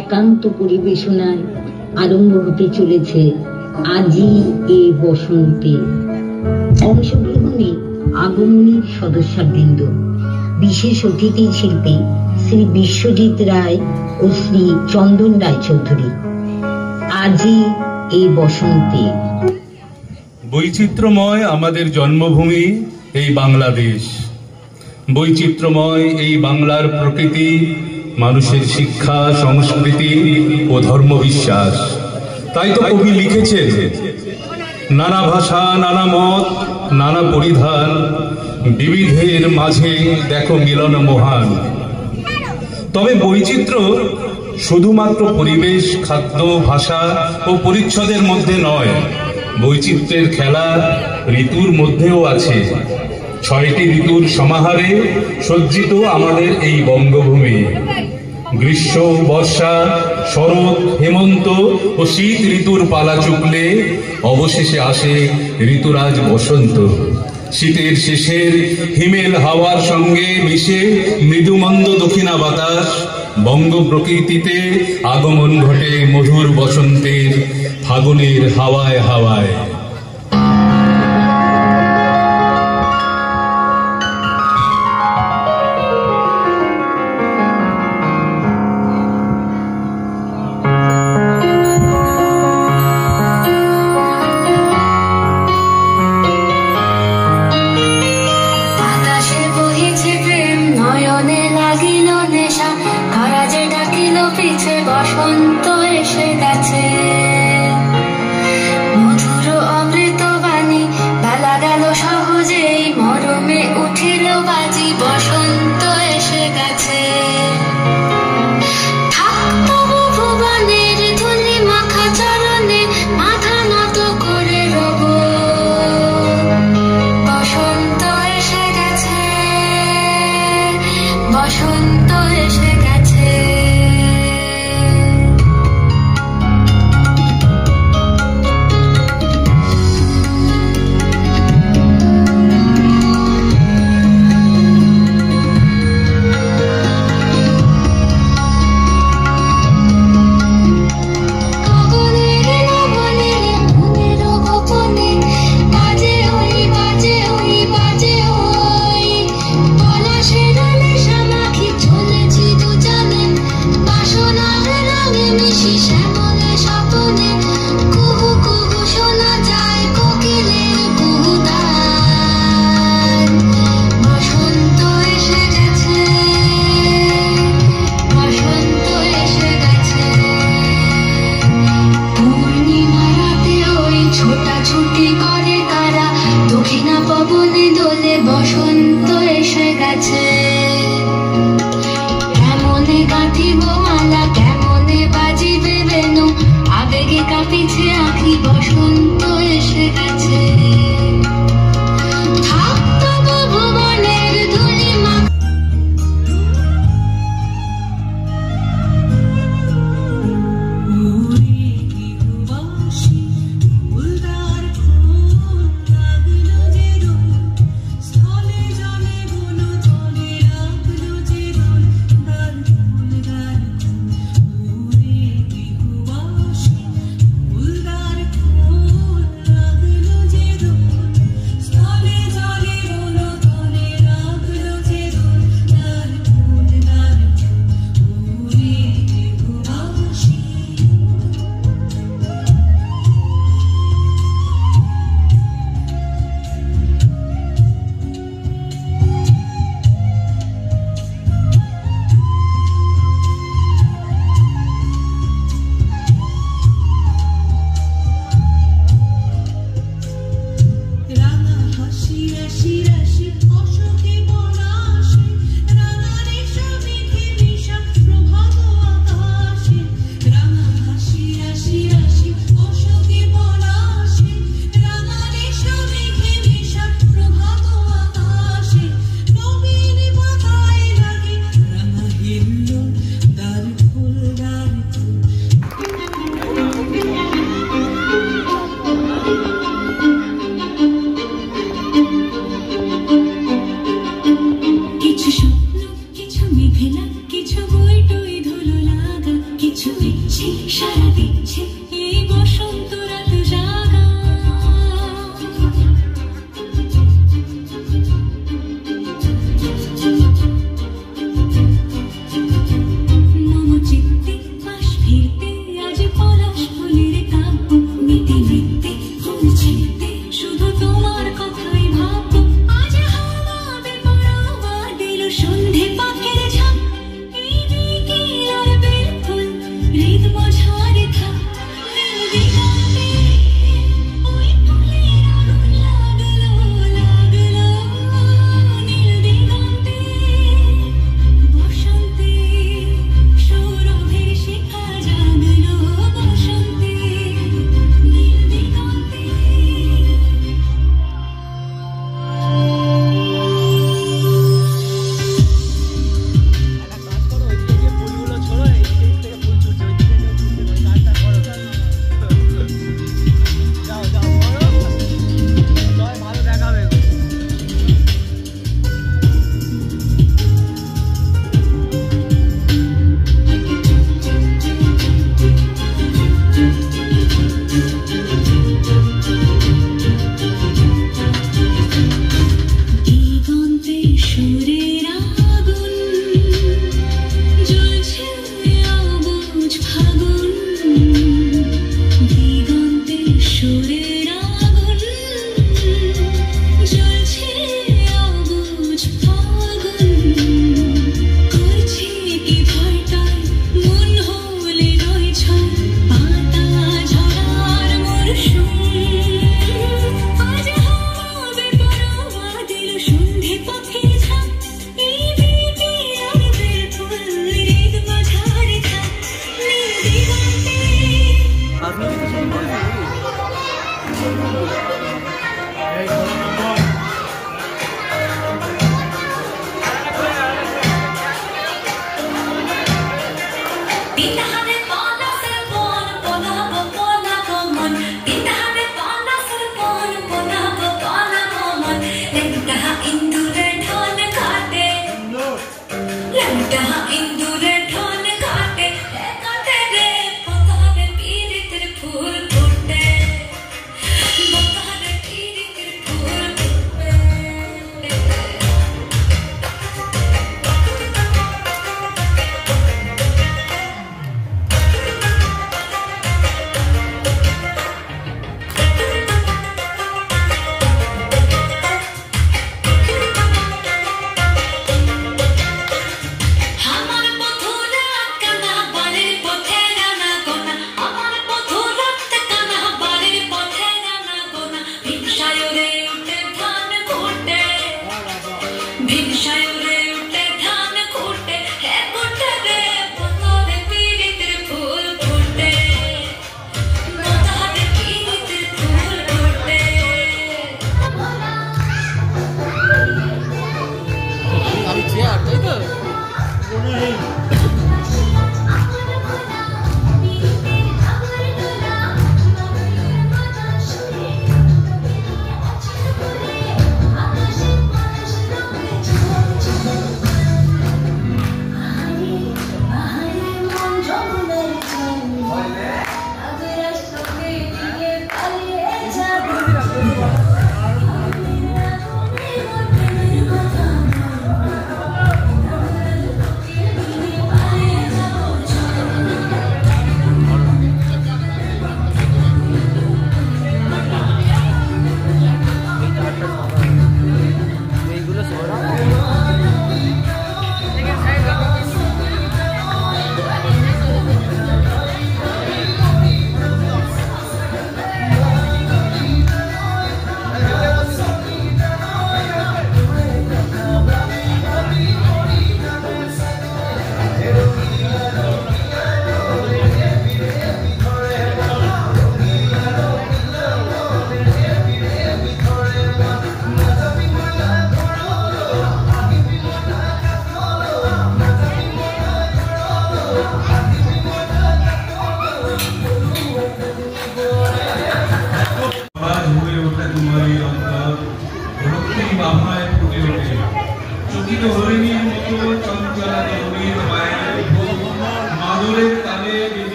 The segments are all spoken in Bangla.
একান্ত পরিবেশনায় আরম্ভ হতে চলেছে আজি এ বসন্তে। অংশগ্রহণে আগমনীর সদস্যবৃন্দ, বিশেষ অতিথি শিল্পী শ্রী বিশ্বজিৎ রায় ও শ্রী চন্দন রায়চৌধুরী। আজি এ বসন্তে। বৈচিত্র্যময় আমাদের জন্মভূমি এই বাংলাদেশ, বৈচিত্র্যময় এই বাংলার প্রকৃতি, মানুষের শিক্ষা, সংস্কৃতি ও ধর্মবিশ্বাস। তাই তো কবি লিখেছেন, নানা ভাষা, নানা মত, নানা পরিধান, বিবিধের মাঝে দেখো মিলন মহান। তবে বৈচিত্র্য শুধুমাত্র পরিবেশ, খাদ্য, ভাষা ও পরিচ্ছদের মধ্যে নয়, বৈচিত্র্যের খেলা ঋতুর মধ্যেও আছে। 6টি ঋতুর সমাহারে সজ্জিত আমাদের এই বঙ্গভূমি। গ্রীষ্ম, বর্ষা, শরৎ, হেমন্ত ও শীত ঋতুর পালা চুকলে অবশেষে আসে ঋতুরাজ বসন্ত। শীতের শেষের হিমেল হাওয়ার সঙ্গে মিশে মৃদুমন্দ দক্ষিণা বাতাস, বঙ্গ প্রকৃতিতে আগমন ঘটে মধুর বসন্তের, ফাগুনের হাওয়ায় হাওয়ায়। বসন্ত এসে গেছে, মধুর অমৃত বাণী, বেলা গেল সহজেই, মরমে উঠিল বাজি, বসন্ত এসে গেছে। থাকতো ভুবনের ধুলি মাখা চরণে, মাথা নত করে রব, বসন্ত এসে গেছে, বসন্ত এসে গেছে। বসন্ত এসে গেছে, কেমনে গাঁথিব মালা, কেমনে বাজিবে বেনু, আবেগে কাঁপিছে আঁখি, বসন্ত এসে গেছে। থাকতো ভুবনের ধুলি মাখা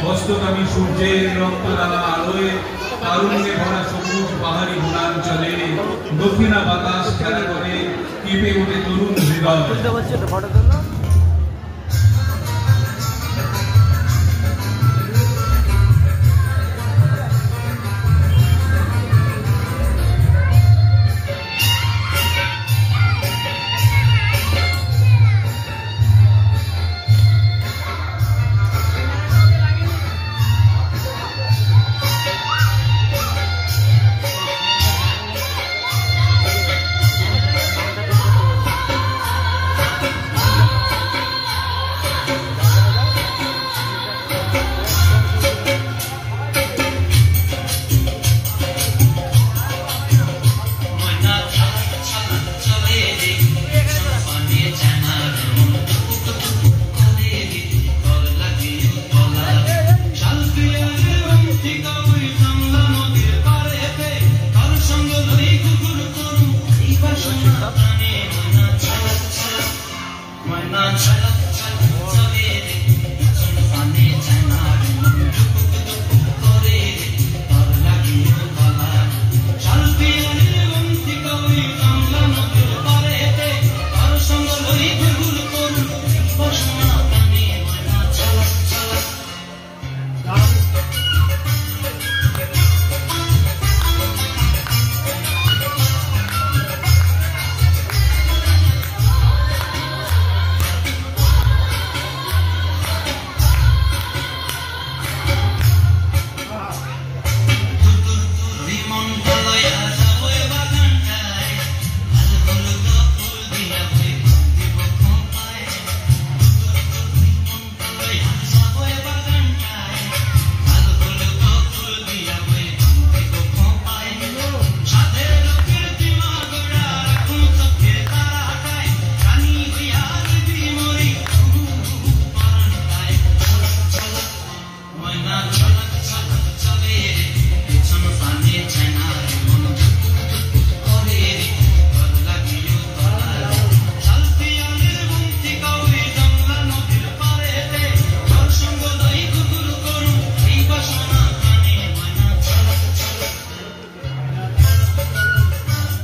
হস্তগামী সূর্যের রক্তদানা আলোয় তারুণ্যে ভরা সবুজ পাহাড়ি বনাঞ্চলে দক্ষিণা বাতাস খেলা করে কেঁপে ওঠে তরুণ হৃদয়।